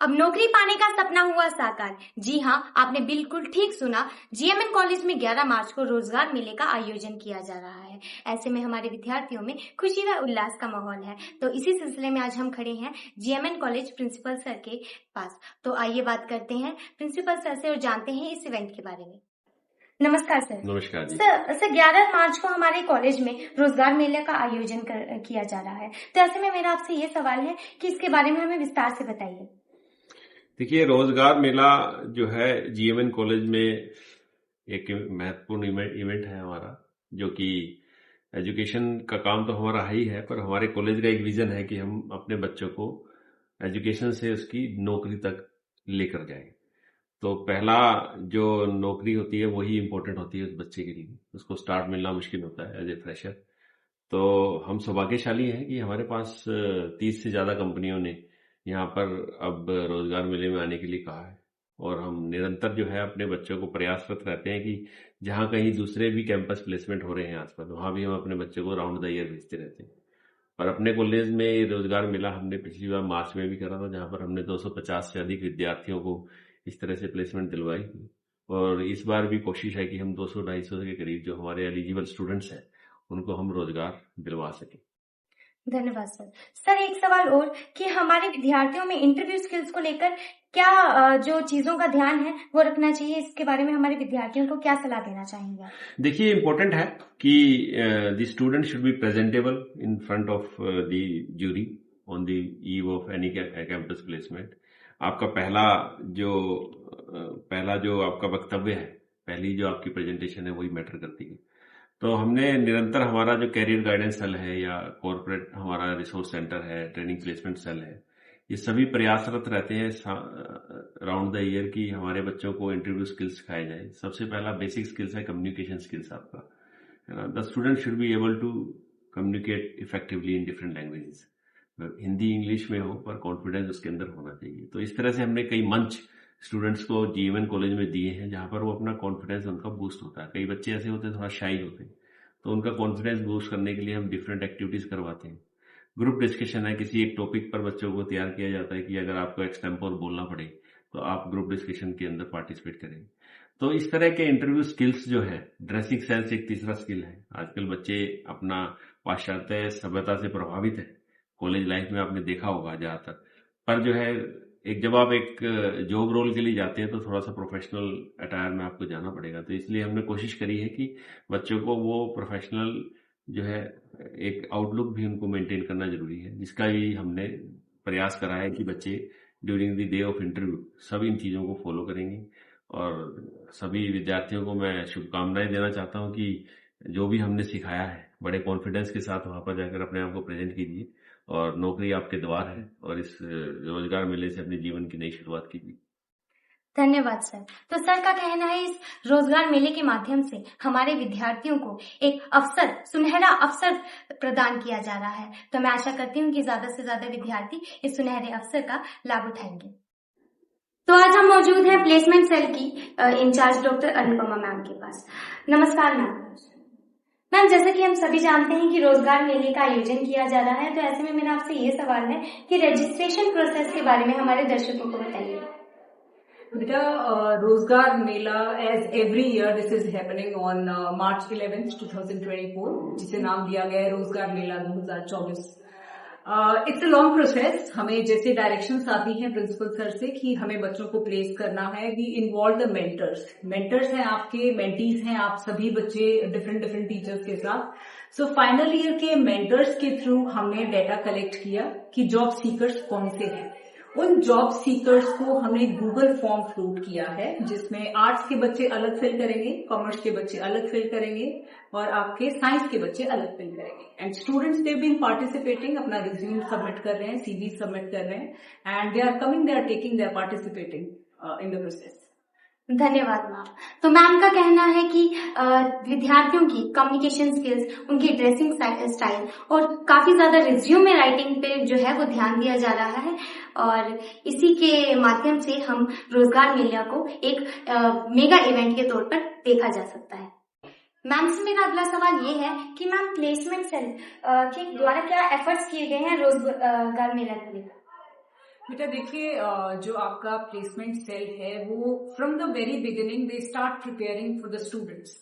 अब नौकरी पाने का सपना हुआ साकार। जी हाँ, आपने बिल्कुल ठीक सुना। जीएमएन कॉलेज में 11 मार्च को रोजगार मेले का आयोजन किया जा रहा है। ऐसे में हमारे विद्यार्थियों में खुशी व उल्लास का माहौल है। तो इसी सिलसिले में आज हम खड़े हैं जीएमएन कॉलेज प्रिंसिपल सर के पास। तो आइए बात करते हैं प्रिंसिपल सर से और जानते हैं इस इवेंट के बारे में। नमस्कार सर। नमस्कार जी। सर 11 मार्च को हमारे कॉलेज में रोजगार मेले का आयोजन किया जा रहा है। तो ऐसे में मेरा आपसे ये सवाल है कि इसके बारे में हमें विस्तार से बताइए। देखिए, रोजगार मेला जो है जीएमएन कॉलेज में एक महत्वपूर्ण इवेंट है हमारा, जो कि एजुकेशन का काम तो हमारा ही है, पर हमारे कॉलेज का एक विजन है कि हम अपने बच्चों को एजुकेशन से उसकी नौकरी तक लेकर जाएं। तो पहला जो नौकरी होती है वही इम्पोर्टेंट होती है उस बच्चे के लिए। उसको स्टार्ट मिलना मुश्किल होता है एज ए फ्रेशर। तो हम सौभाग्यशाली हैं कि हमारे पास 30 से ज़्यादा कंपनियों ने यहाँ पर अब रोजगार मेले में आने के लिए कहा है, और हम निरंतर जो है अपने बच्चों को प्रयासरत रहते हैं कि जहाँ कहीं दूसरे भी कैंपस प्लेसमेंट हो रहे हैं आसपास, वहाँ भी हम अपने बच्चों को राउंड द ईयर भेजते रहते हैं। और अपने कॉलेज में रोजगार मेला हमने पिछली बार मार्च में भी करा था, जहाँ पर हमने 250 से अधिक विद्यार्थियों को इस तरह से प्लेसमेंट दिलवाई। और इस बार भी कोशिश है कि हम 200-250 के करीब जो हमारे एलिजिबल स्टूडेंट्स हैं उनको हम रोजगार दिलवा सकें। धन्यवाद सर। सर एक सवाल और कि हमारे विद्यार्थियों में इंटरव्यू स्किल्स को लेकर क्या जो चीजों का ध्यान है वो रखना चाहिए, इसके बारे में हमारे विद्यार्थियों को क्या सलाह देना चाहेंगे? देखिए, इम्पोर्टेंट है कि the student should B presentable in front of the jury on the eve of any campus placement. आपका पहला जो आपका वक्तव्य है, पहली जो आपकी प्रेजेंटेशन है, वही मैटर करती है। तो हमने निरंतर हमारा जो कैरियर गाइडेंस सेल है या कॉर्पोरेट हमारा रिसोर्स सेंटर है, ट्रेनिंग प्लेसमेंट सेल है, ये सभी प्रयासरत रहते हैं राउंड द ईयर की हमारे बच्चों को इंटरव्यू स्किल्स सिखाए जाए। सबसे पहला बेसिक स्किल्स है कम्युनिकेशन स्किल्स आपका, है ना। The student should be able to communicate effectively in different languages, Hindi English में हो, पर कॉन्फिडेंस उसके अंदर होना चाहिए। तो इस तरह से हमने कई मंच स्टूडेंट्स को जीएमएन कॉलेज में दिए हैं, जहां पर वो अपना कॉन्फिडेंस उनका बूस्ट होता है। कई बच्चे ऐसे होते हैं थोड़ा शाई होते हैं, तो उनका कॉन्फिडेंस बूस्ट करने के लिए हम डिफरेंट एक्टिविटीज करवाते हैं। ग्रुप डिस्कशन है, किसी एक टॉपिक पर बच्चों को तैयार किया जाता है कि अगर आपको एक्सटेम्पोर बोलना पड़े तो आप ग्रुप डिस्कशन के अंदर पार्टिसिपेट करें। तो इस तरह के इंटरव्यू स्किल्स जो है, ड्रेसिंग सेंस एक तीसरा स्किल है। आजकल बच्चे अपना पाश्चात्य सभ्यता से प्रभावित है, कॉलेज लाइफ में आपने देखा होगा ज्यादातर। पर जो है जब आप एक जॉब रोल के लिए जाते हैं तो थोड़ा सा प्रोफेशनल अटायर में आपको जाना पड़ेगा। तो इसलिए हमने कोशिश करी है कि बच्चों को वो प्रोफेशनल जो है एक आउटलुक भी उनको मेंटेन करना जरूरी है, जिसका भी हमने प्रयास करा है कि बच्चे during the day of interview सब इन चीज़ों को फॉलो करेंगे। और सभी विद्यार्थियों को मैं शुभकामनाएं देना चाहता हूं कि जो भी हमने सिखाया है बड़े कॉन्फिडेंस के साथ वहां पर जाकर अपने आप को प्रेजेंट कीजिए, और नौकरी आपके द्वार है, और इस रोजगार मेले से अपने जीवन की नई शुरुआत कीजिए। धन्यवाद सर। तो सर का कहना है इस रोजगार मेले के माध्यम से हमारे विद्यार्थियों को एक अवसर, सुनहरा अवसर प्रदान किया जा रहा है। तो मैं आशा करती हूँ कि ज्यादा से ज्यादा विद्यार्थी इस सुनहरे अवसर का लाभ उठाएंगे। तो आज हम मौजूद हैं प्लेसमेंट सेल की इंचार्ज डॉक्टर अनुपमा मैम के पास। नमस्कार मैम। मैम, जैसा कि हम सभी जानते हैं कि रोजगार मेले का आयोजन किया जा रहा है, तो ऐसे में मेरा आपसे ये सवाल है कि रजिस्ट्रेशन प्रोसेस के बारे में हमारे दर्शकों को बताइए। बेटा, Rozgar Mela as every year this is happening on March 11, 2024, जिसे नाम दिया गया है Rozgar Mela 2024। It's a long process. हमें जैसे डायरेक्शंस आती हैं प्रिंसिपल सर से कि हमें बच्चों को प्लेस करना है, वी इन्वॉल्व द मेंटर्स हैं आपके, मेंटीज हैं आप सभी बच्चे डिफरेंट टीचर्स के साथ। सो फाइनल ईयर के मेंटर्स के थ्रू हमने डेटा कलेक्ट किया कि जॉब सीकर्स कौन से हैं। उन जॉब सीकर्स को हमने गूगल फॉर्म फ्लोट किया है, जिसमें आर्ट्स के बच्चे अलग फिल करेंगे, कॉमर्स के बच्चे अलग फिल करेंगे, और आपके साइंस के बच्चे अलग फिल करेंगे। And students they been participating, अपना रिज्यूम सबमिट कर रहे हैं, सीवी सबमिट कर रहे हैं, and they are coming, they are taking, they are participating in the process. धन्यवाद मैम। तो मैम का कहना है कि विद्यार्थियों की कम्युनिकेशन स्किल्स, उनकी ड्रेसिंग स्टाइल और काफी ज्यादा रिज्यूमे राइटिंग पे जो है वो ध्यान दिया जा रहा है, और इसी के माध्यम से हम रोजगार मेला को एक मेगा इवेंट के तौर पर देखा जा सकता है। मैम से मेरा अगला सवाल ये है कि मैम प्लेसमेंट सेल के द्वारा क्या एफर्ट्स किए गए हैं रोजगार मेला को लेकर? बेटा देखिए, जो आपका प्लेसमेंट सेल है वो from the very beginning they start preparing for the students.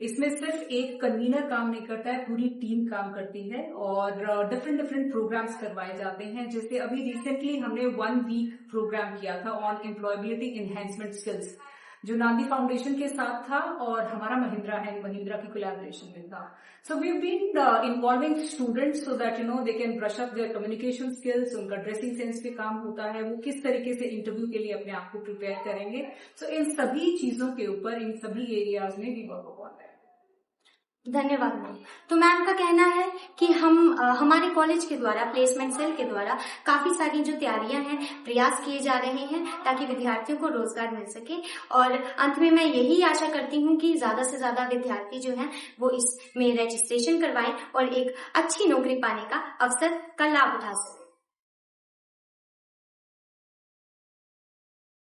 इसमें सिर्फ एक कन्वीनर काम नहीं करता है, पूरी टीम काम करती है और डिफरेंट डिफरेंट प्रोग्राम्स करवाए जाते हैं। जैसे अभी रिसेंटली हमने 1 वीक प्रोग्राम किया था ऑन एम्प्लॉयबिलिटी एनहेंसमेंट स्किल्स, जो नांदी फाउंडेशन के साथ था और हमारा महिंद्रा एंड महिंद्रा की कोलैबोरेशन में था। So we have been involving students so that they can brush up their communication skills, उनका ड्रेसिंग सेंस पे काम होता है, वो किस तरीके से इंटरव्यू के लिए अपने आप को प्रिपेयर करेंगे। सो इन सभी चीजों के ऊपर, इन सभी एरियाज में वी वर्क अपॉन दैट। धन्यवाद मैम। तो मैम का कहना है कि हमारे कॉलेज के द्वारा, प्लेसमेंट सेल के द्वारा काफी सारी जो तैयारियां हैं, प्रयास किए जा रहे हैं ताकि विद्यार्थियों को रोजगार मिल सके। और अंत में मैं यही आशा करती हूं कि ज्यादा से ज्यादा विद्यार्थी जो हैं वो इसमें रजिस्ट्रेशन करवाएं और एक अच्छी नौकरी पाने का अवसर का लाभ उठा सकें।